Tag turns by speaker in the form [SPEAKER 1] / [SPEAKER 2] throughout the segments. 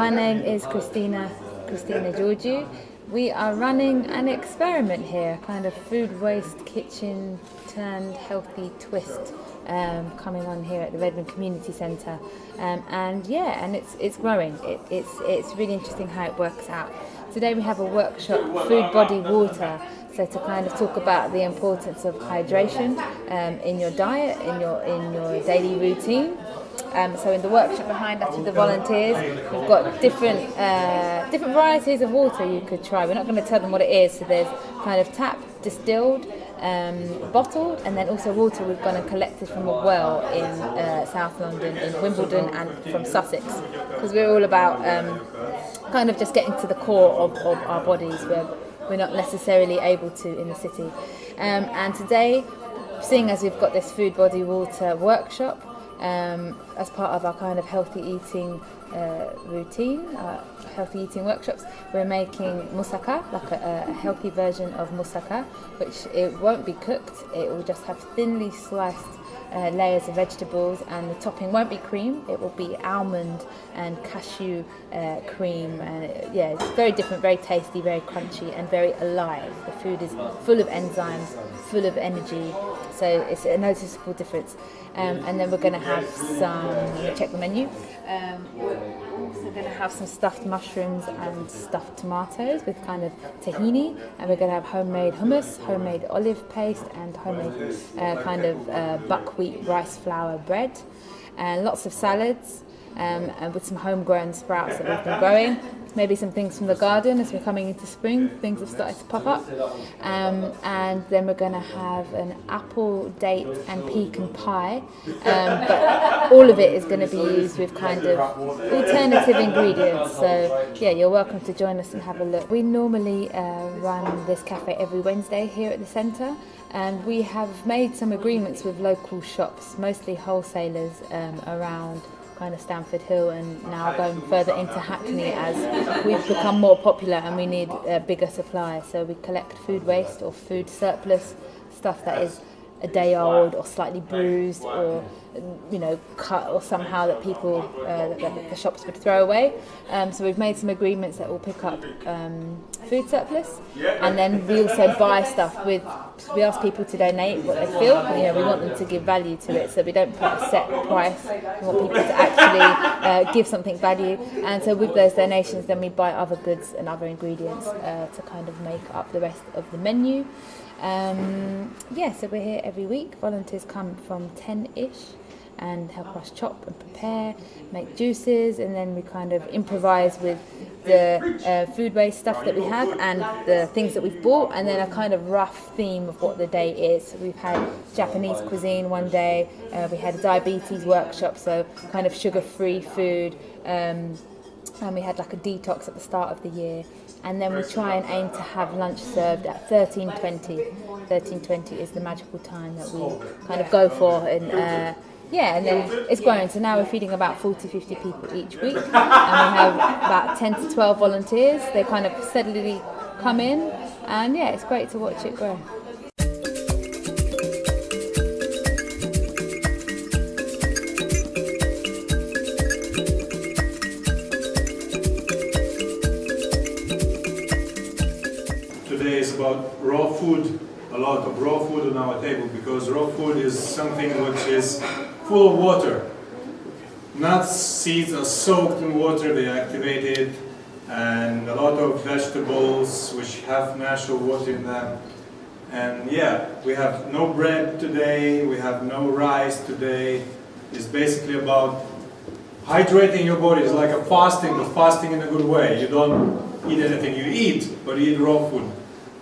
[SPEAKER 1] My name is Christina Georgiou. We are running an experiment here, kind of food waste kitchen turned healthy twist, coming on here at the Redmond Community Centre, and it's growing. It's really interesting how it works out. Today we have a workshop, food, body, water. So to kind of talk about the importance of hydration in your diet, in your daily routine. So in the workshop behind us with the volunteers, we've got different varieties of water you could try. We're not going to tell them what it is. So there's kind of tap, distilled, bottled, and then also water we've gone and collected from a well in South London, in Wimbledon, and from Sussex, because we're all about kind of just getting to the core of our bodies where we're not necessarily able to in the city. And today, seeing as we've got this food, body, water workshop, as part of our kind of healthy eating routine, healthy eating workshops, we're making moussaka, like a healthy version of moussaka, which it won't be cooked. It will just have thinly sliced layers of vegetables, and the topping won't be cream. It will be almond and cashew cream, and it's very different, very tasty, very crunchy, and very alive. The food is full of enzymes, full of energy, so it's a noticeable difference. And then we're going to have check the menu. We're also going to have some stuffed mushrooms and stuffed tomatoes with kind of tahini, and we're going to have homemade hummus, homemade olive paste, and homemade kind of buckwheat rice flour bread, and lots of salads, and with some homegrown sprouts that we've been growing. Maybe some things from the garden as we're coming into spring. Things have started to pop up. And then we're going to have an apple, date and pecan pie. But all of it is going to be used with kind of alternative ingredients. So yeah, you're welcome to join us and have a look. We normally run this cafe every Wednesday here at the centre. And we have made some agreements with local shops, mostly wholesalers around kind of Stamford Hill, and now going further into Hackney as we've become more popular and we need a bigger supply. So we collect food waste or food surplus, stuff that is a day old or slightly bruised or cut or somehow that people that the shops would throw away. So we've made some agreements that will pick up food surplus, and then we also buy stuff we ask people to donate what they feel. We want them to give value to it, so we don't put a set price. We want people to actually give something value, and so with those donations then we buy other goods and other ingredients to kind of make up the rest of the menu. So we're here every week. Volunteers come from 10ish and help us chop and prepare, make juices, and then we kind of improvise with the food waste stuff that we have and the things that we've bought, and then a kind of rough theme of what the day is. So we've had Japanese cuisine one day, we had a diabetes workshop, so kind of sugar-free food, and we had like a detox at the start of the year. And then we try and aim to have lunch served at 13:20. 13:20 is the magical time that we kind of go for, and then it's growing. So now we're feeding about 40-50 people each week, and we have about 10 to 12 volunteers. They kind of steadily come in, and it's great to watch it grow.
[SPEAKER 2] Today is about raw food, a lot of raw food on our table, because raw food is something which is full of water. Nuts, seeds are soaked in water, they are activated, and a lot of vegetables which have natural water in them. And we have no bread today, we have no rice today. It's basically about hydrating your body. It's like a fasting, but fasting in a good way. You don't eat anything, you eat, but you eat raw food.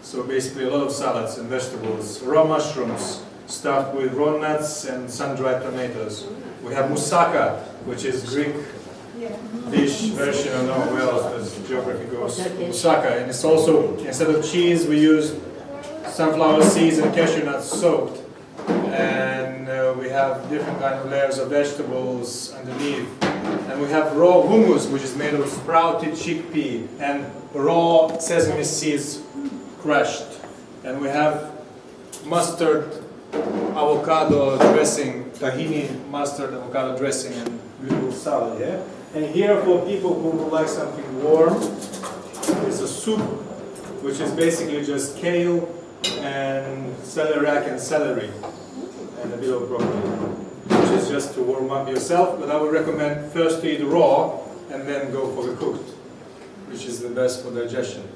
[SPEAKER 2] So basically a lot of salads and vegetables, raw mushrooms stuffed with raw nuts and sun-dried tomatoes. We have moussaka, which is Greek dish version, I don't know where else as geography goes. Moussaka, and it's also, instead of cheese, we use sunflower seeds and cashew nuts soaked. And we have different kind of layers of vegetables underneath. And we have raw hummus, which is made of sprouted chickpea and raw sesame seeds crushed. And we have mustard avocado dressing, tahini mustard avocado dressing, and beautiful salad, And here, for people who would like something warm, is a soup, which is basically just kale and celeriac and celery, and a bit of broccoli, which is just to warm up yourself. But I would recommend first to eat raw and then go for the cooked, which is the best for digestion.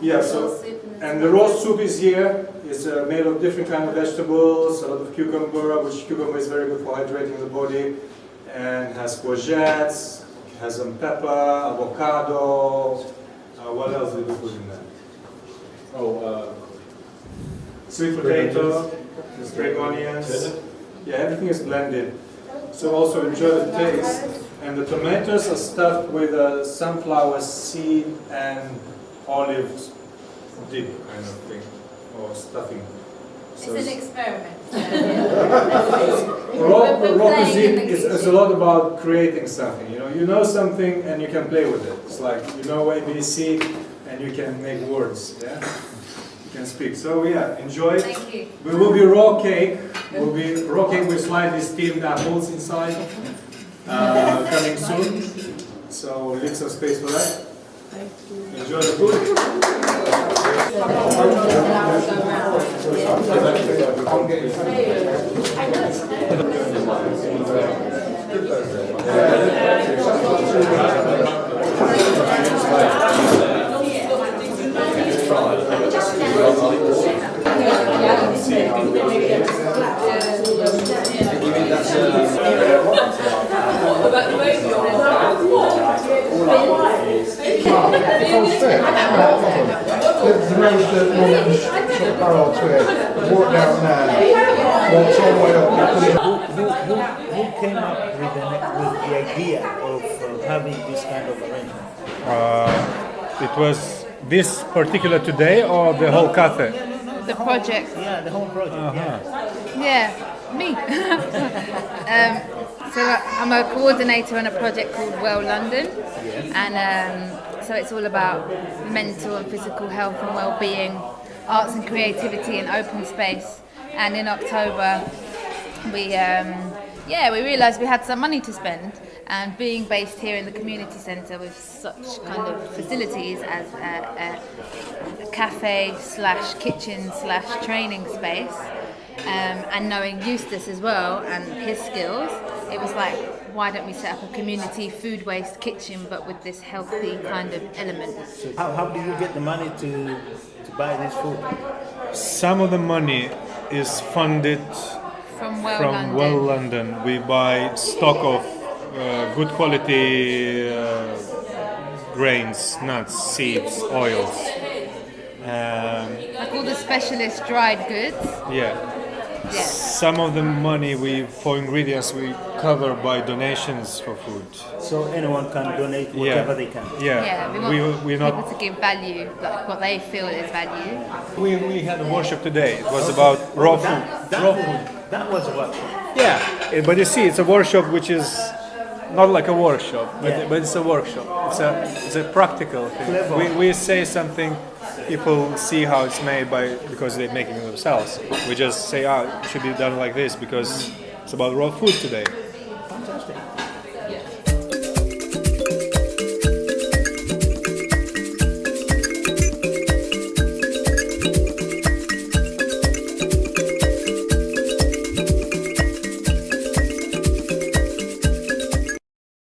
[SPEAKER 2] Yeah, so, and the raw soup is here. It's made of different kind of vegetables, a lot of cucumber, which cucumber is very good for hydrating the body, and has courgettes, has some pepper, avocado. What else did we put in there? Sweet potato, spring onions. Yeah, everything is blended. So also enjoy the taste. And the tomatoes are stuffed with sunflower seed and olive dip kind of thing, or stuffing.
[SPEAKER 3] So it's an experiment.
[SPEAKER 2] Raw cuisine is a lot about creating something. You know something and you can play with it. It's like you know ABC and you can make words. Yeah, you can speak. So yeah, enjoy.
[SPEAKER 3] Thank you.
[SPEAKER 2] We will be raw cake. Will be raw cake with slightly steamed apples inside. Coming soon. So leave some space for that. Enjoy the food.
[SPEAKER 4] The road that runs sort of parallel to it, walk down there, walks all the way up.
[SPEAKER 5] Who came up with the idea of having this kind of arrangement?
[SPEAKER 2] It was this particular today or the whole cafe?
[SPEAKER 1] The project.
[SPEAKER 5] Yeah, the whole project.
[SPEAKER 1] Yeah, me. So I'm a coordinator on a project called Well London, and so it's all about mental and physical health and well-being, arts and creativity and open space. And in October, we realised we had some money to spend, and being based here in the community centre with such kind of facilities as a cafe / kitchen / training space, and knowing Eustace as well and his skills, it was like, why don't we set up a community food waste kitchen but with this healthy kind of element?
[SPEAKER 5] So how do you get the money to buy this food?
[SPEAKER 2] Some of the money is funded
[SPEAKER 1] From Well
[SPEAKER 2] from
[SPEAKER 1] London.
[SPEAKER 2] Well London. We buy stock of good quality grains, nuts, seeds, oils.
[SPEAKER 1] Like all the specialist dried goods.
[SPEAKER 2] Yeah.
[SPEAKER 1] Yeah.
[SPEAKER 2] Some of the money for ingredients we cover by donations for food.
[SPEAKER 5] So anyone can donate whatever they can.
[SPEAKER 1] Yeah, we want
[SPEAKER 2] we're
[SPEAKER 1] people
[SPEAKER 2] not.
[SPEAKER 1] to give value, like what they feel is value.
[SPEAKER 2] We had a workshop today. It was about raw food.
[SPEAKER 5] That was a workshop.
[SPEAKER 2] Yeah, but you see, it's a workshop which is not like a workshop, but it's a workshop. It's a practical thing.
[SPEAKER 5] Clever.
[SPEAKER 2] We say something, people see how it's made because they're making it themselves. We just say, it should be done like this because it's about raw food today.